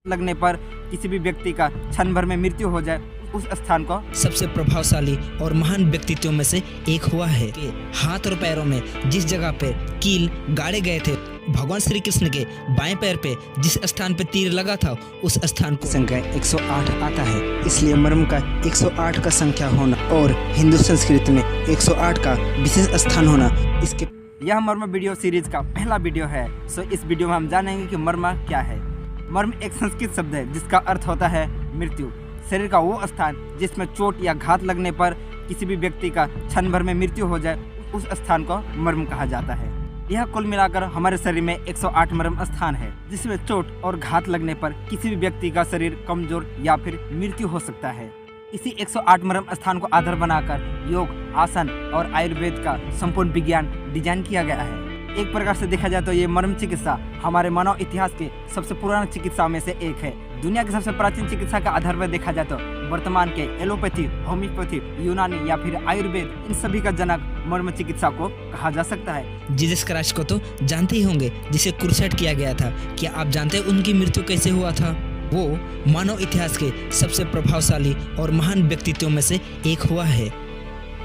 लगने पर किसी भी व्यक्ति का क्षण भर में मृत्यु हो जाए, उस स्थान को सबसे प्रभावशाली और महान व्यक्तित्वों में से एक हुआ है कि हाथ और पैरों में जिस जगह पे कील गाड़े गए थे, भगवान श्री कृष्ण के बाएं पैर पे जिस स्थान पे तीर लगा था, उस स्थान को संख्या 108 आता है। इसलिए मर्म का 108 का संख्या होना और हिंदू संस्कृति में 108 का विशेष स्थान होना, इसके यह मर्म वीडियो सीरीज का पहला वीडियो है। सो इस वीडियो में हम जानेंगे कि मर्म क्या है। मर्म एक संस्कृत शब्द है जिसका अर्थ होता है मृत्यु। शरीर का वो स्थान जिसमें चोट या घात लगने पर किसी भी व्यक्ति का क्षण भर में मृत्यु हो जाए, उस स्थान को मर्म कहा जाता है। यह कुल मिलाकर हमारे शरीर में 108 मर्म स्थान है, जिसमें चोट और घात लगने पर किसी भी व्यक्ति का शरीर कमजोर या फिर मृत्यु हो सकता है। इसी 108 मर्म स्थान को आधार बनाकर योग, आसन और आयुर्वेद का संपूर्ण विज्ञान डिजाइन किया गया है। एक प्रकार से देखा जाए तो ये मर्म चिकित्सा हमारे मानव इतिहास के सबसे पुराना चिकित्सा में से एक है। दुनिया के सबसे प्राचीन चिकित्सा का आधार पर देखा जाए तो वर्तमान के एलोपैथी, होम्योपैथी, यूनानी या फिर आयुर्वेद, इन सभी का जनक मर्म चिकित्सा को कहा जा सकता है। जीसस क्राइस्ट को तो जानते ही होंगे, जिसे क्रूसाइड किया गया था। क्या आप जानते हैं उनकी मृत्यु कैसे हुआ था? वो मानव इतिहास के सबसे प्रभावशाली और महान व्यक्तित्वों में से एक हुआ है,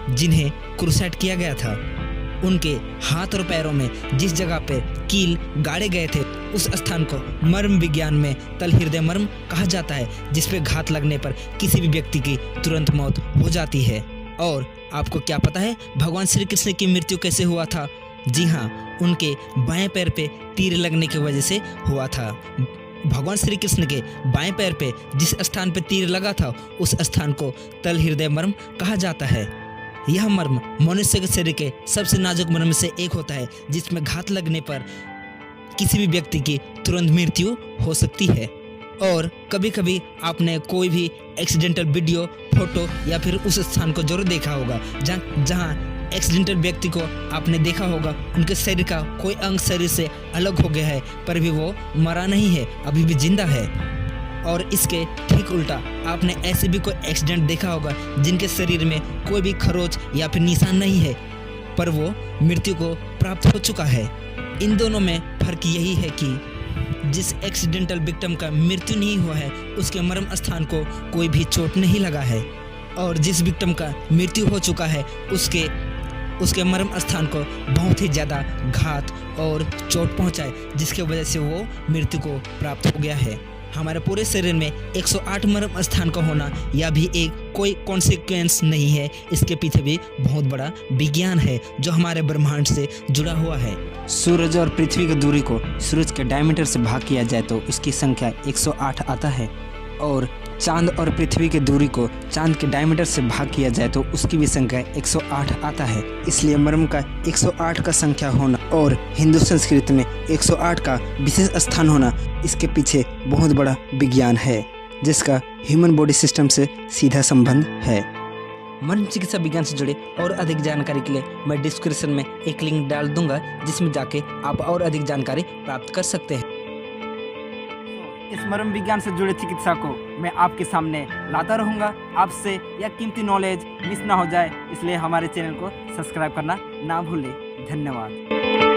जिन्हें क्रूसाइड किया गया था। उनके हाथ और पैरों में जिस जगह पे कील गाड़े गए थे, उस स्थान को मर्म विज्ञान में तल हृदय मर्म कहा जाता है, जिसपे घात लगने पर किसी भी व्यक्ति की तुरंत मौत हो जाती है। और आपको क्या पता है भगवान श्री कृष्ण की मृत्यु कैसे हुआ था? जी हाँ, उनके बाएं पैर पे तीर लगने की वजह से हुआ था। भगवान श्री कृष्ण के बाएं पैर पे जिस स्थान पे तीर लगा था, उस स्थान को तल हृदय मर्म कहा जाता है। यह मर्म मनुष्य के शरीर के सबसे नाजुक मर्म से एक होता है, जिसमें घात लगने पर किसी भी व्यक्ति की तुरंत मृत्यु हो सकती है। और कभी कभी आपने कोई भी एक्सीडेंटल वीडियो, फोटो या फिर उस स्थान को जरूर देखा होगा जहां एक्सीडेंटल व्यक्ति को आपने देखा होगा, उनके शरीर का कोई अंग शरीर से अलग हो गया है, पर भी वो मरा नहीं है, अभी भी जिंदा है। और इसके ठीक उल्टा आपने ऐसे भी कोई एक्सीडेंट देखा होगा जिनके शरीर में कोई भी खरोच या फिर निशान नहीं है, पर वो मृत्यु को प्राप्त हो चुका है। इन दोनों में फर्क यही है कि जिस एक्सीडेंटल विक्टिम का मृत्यु नहीं हुआ है, उसके मर्म स्थान को कोई भी चोट नहीं लगा है, और जिस विक्टिम का मृत्यु हो चुका है उसके मर्म स्थान को बहुत ही ज़्यादा घात और चोट पहुंचाए, जिसके वजह से वो मृत्यु को प्राप्त हो गया है। हमारे पूरे शरीर में 108 मर्म स्थान का होना यह भी एक कोई कॉन्सिक्वेंस नहीं है, इसके पीछे भी बहुत बड़ा विज्ञान है जो हमारे ब्रह्मांड से जुड़ा हुआ है। सूरज और पृथ्वी की दूरी को सूरज के डायमीटर से भाग किया जाए तो उसकी संख्या 108 आता है, और चांद और पृथ्वी की दूरी को चांद के डायमीटर से भाग किया जाए तो उसकी भी संख्या 108 आता है। इसलिए मर्म का 108 का संख्या होना और हिंदू संस्कृति में 108 का विशेष स्थान होना, इसके पीछे बहुत बड़ा विज्ञान है, जिसका ह्यूमन बॉडी सिस्टम से सीधा संबंध है। मर्म चिकित्सा विज्ञान से जुड़े और अधिक जानकारी के लिए मैं डिस्क्रिप्शन में एक लिंक डाल दूंगा, जिसमें जाके आप और अधिक जानकारी प्राप्त कर सकते हैं। इस मर्म विज्ञान से जुड़े चिकित्सा को मैं आपके सामने लाता रहूँगा। आपसे यह कीमती नॉलेज मिस ना हो जाए, इसलिए हमारे चैनल को सब्सक्राइब करना ना भूलें। धन्यवाद।